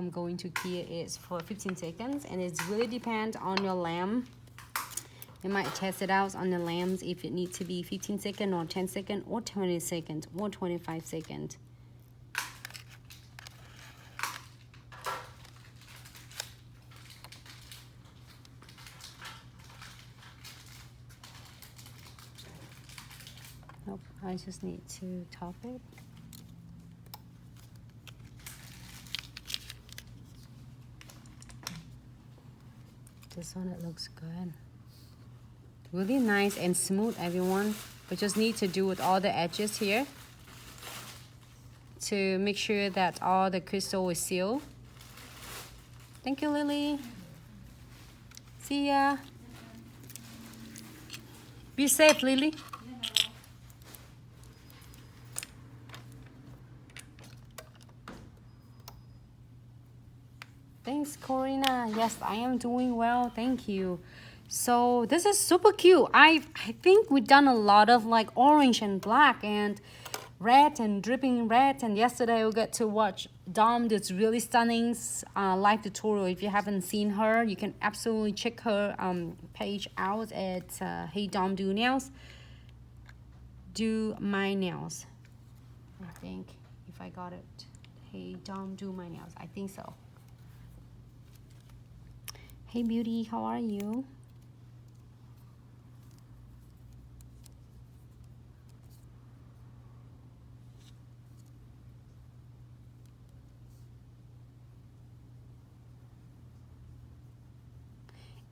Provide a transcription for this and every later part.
I'm going to key it is for 15 seconds, and it really depends on your lamp. You might test it out on the lamps if it needs to be 15 seconds or 10 seconds or 20 seconds or 25 seconds. Nope, I just need to top it. This one, it looks good. Really nice and smooth, everyone. We just need to do with all the edges here to make sure that all the crystal is sealed. Thank you, Lily. See ya. Be safe, Lily. Thanks, Corina. Yes, I am doing well. Thank you. So this is super cute. I think we've done a lot of like orange and black and red and dripping red. And yesterday we got to watch Dom this really stunning live tutorial. If you haven't seen her, you can absolutely check her page out at Hey Dom Do Nails. Do My Nails. I think if I got it. Hey Dom Do My Nails. I think so. Hey beauty, how are you?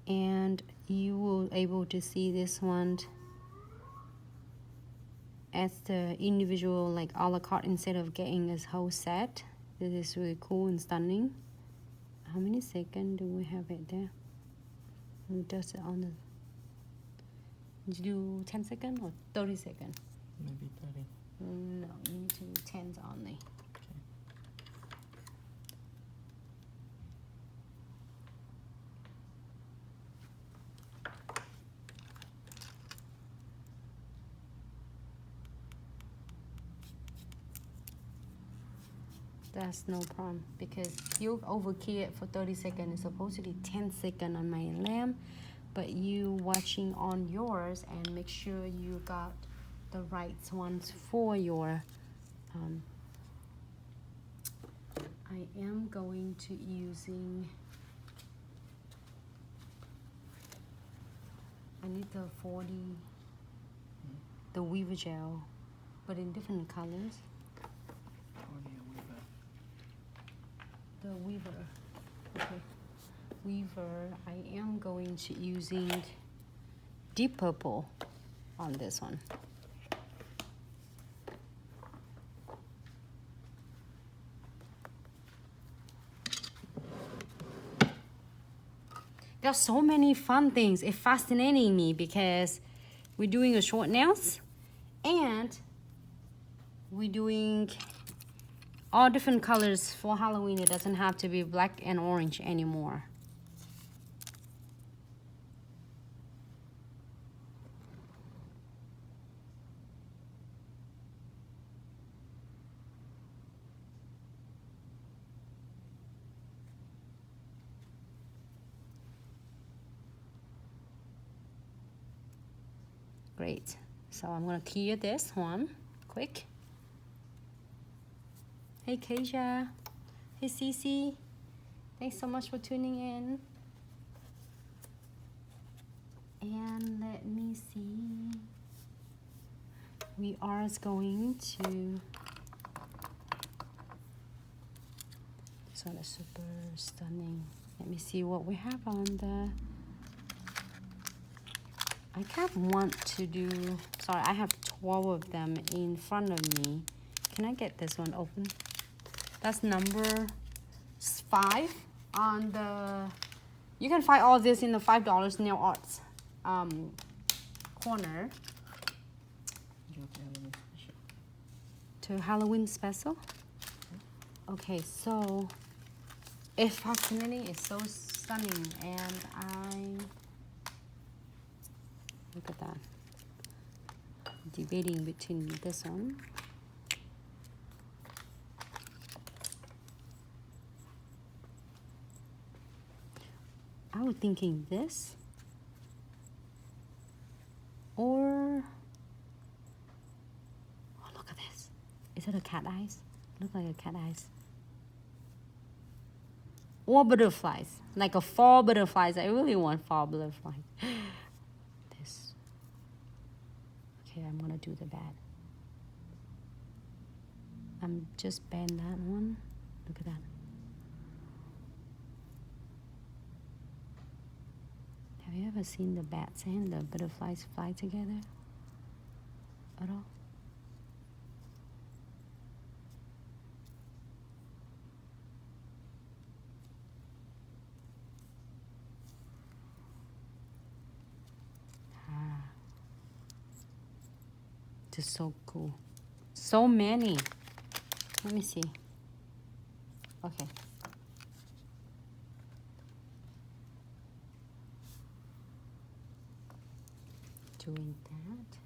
And you will able to see this one as the individual like a la carte instead of getting this whole set. This is really cool and stunning. How many seconds do we have it there? We just on the. Did you do 10 seconds or 30 seconds? Maybe 30. No, you need to do 10 only. Okay. That's no problem because you overkey it for 30 seconds. It's supposed to be 10 seconds on my lamp, but you watching on yours and make sure you got the right ones for your I am going to using I need the 40 the weaver gel, but in different colors. The weaver. Okay. Weaver, I am going to using deep purple on this one. There are so many fun things. It's fascinating me because we're doing a short nails and we're doing all different colors for Halloween. It doesn't have to be black and orange anymore. Great. So I'm gonna clear this one quick. Hey Keisha. Hey Cece. Thanks so much for tuning in. And let me see. We are going to. This one is super stunning. Let me see what we have on the. I kind of want to do. Sorry, I have 12 of them in front of me. Can I get this one open? That's number 5 on the. You can find all this in the $5 nail arts corner. To Halloween special. Okay, so it's fascinating. It's so stunning, and look at that. Debating between this one. I was thinking this. Or, oh, look at this. Is it a cat eyes? Look like a cat eyes. Or butterflies, like a fall butterflies. I really want fall butterflies. This. Okay, I'm gonna do the bat. I'm just bend that one. Look at that. Have you ever seen the bats and the butterflies fly together at all? Just so cool. So many. Let me see. Okay. Doing that.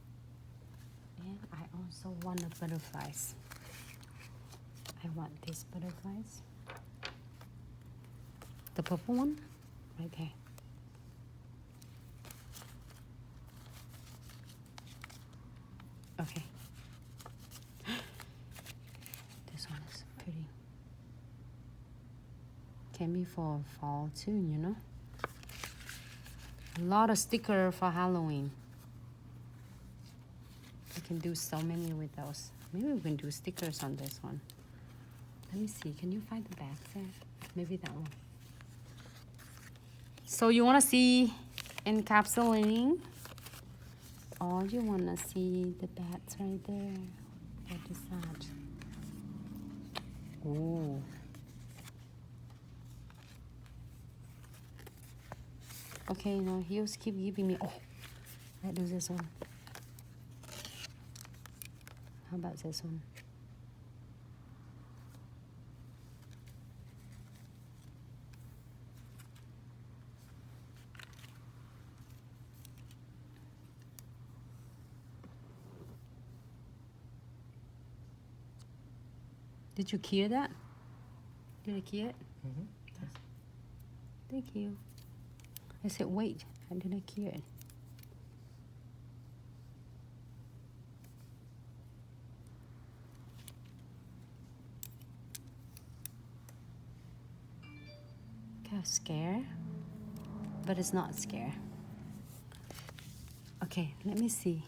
And I also want the butterflies. I want these butterflies. The purple one? Right there. Okay. This one is pretty. Can be for fall too, you know? A lot of sticker for Halloween. You can do so many with those. Maybe we can do stickers on this one. Let me see. Can you find the back there? Maybe that one. So you want to see encapsulating? Or you want to see the bats right there? What is that? Oh. Okay, now heels keep giving me. Oh, let's do this one. How about this one? Did you cure that? Did I cure it? Mm-hmm. Yes. Thank you. I said, wait, I didn't cure it. Kind of scare, but it's not scare. Okay, let me see.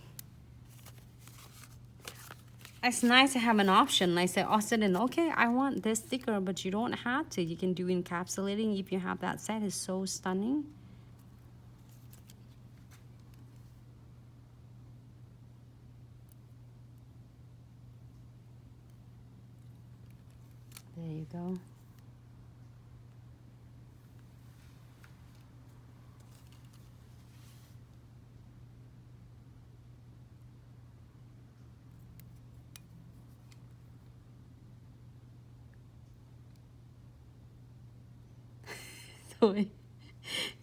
It's nice to have an option. I said, Austin, okay, I want this sticker, but you don't have to. You can do encapsulating if you have that set. It's so stunning. There you go. So,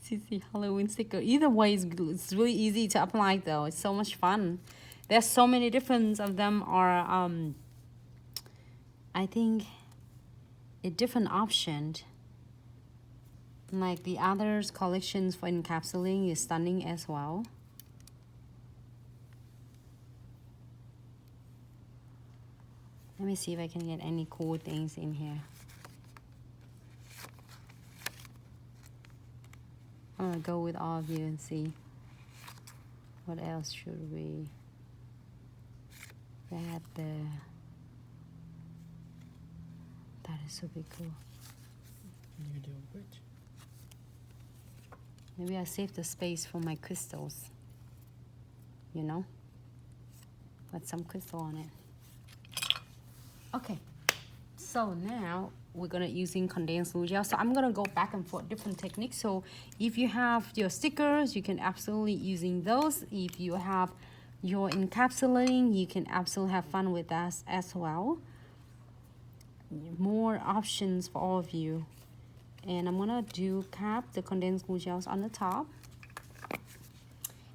CC Halloween sticker. Either way, it's really easy to apply though. It's so much fun. There's so many different of them are, I think, a different option. Like the others collections for encapsulating is stunning as well. Let me see if I can get any cool things in here. I'm gonna go with all of you and see what else should we add there. That is super cool. You do which? Maybe I save the space for my crystals. You know? Put some crystal on it. Okay. So now we're gonna using condensed glue gel. So I'm gonna go back and forth different techniques. So if you have your stickers, you can absolutely using those. If you have your encapsulating, you can absolutely have fun with that as well. More options for all of you. And I'm gonna do cap the condensed glue gels on the top.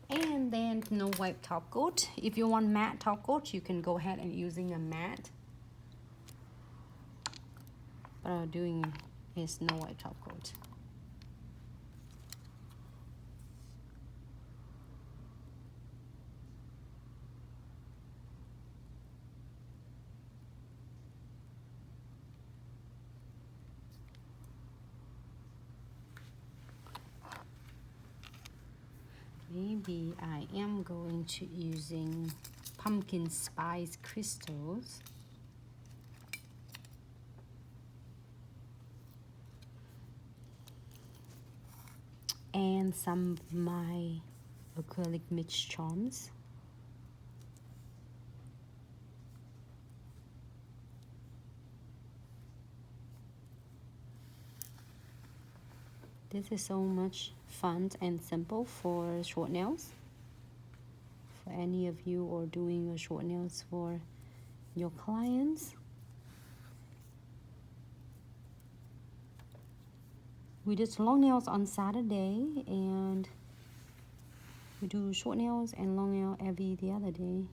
And then no wipe top coat. If you want matte top coat, you can go ahead and using a matte. What I'm doing is no white top coat. Maybe I am going to using pumpkin spice crystals. And some of my acrylic mix charms. This is so much fun and simple for short nails. For any of you or doing your short nails for your clients. We did long nails on Saturday and we do short nails and long nail every the other day.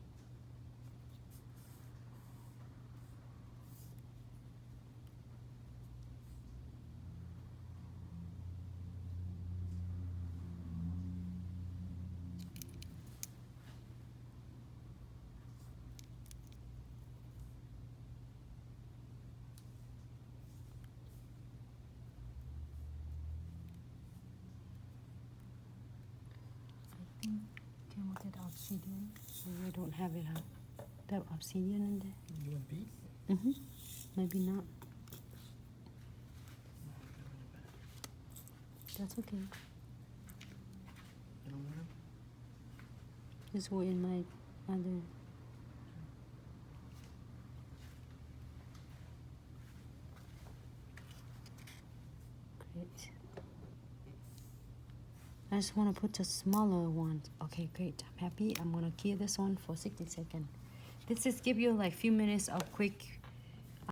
Can we get obsidian? I don't have it up. That obsidian in there? You want beet? Maybe not. That's okay. You don't want them? Just go in my other. Great. I just want to put the smaller ones. Okay, great. I'm happy. I'm gonna keep this one for 60 seconds. This just give you like few minutes of quick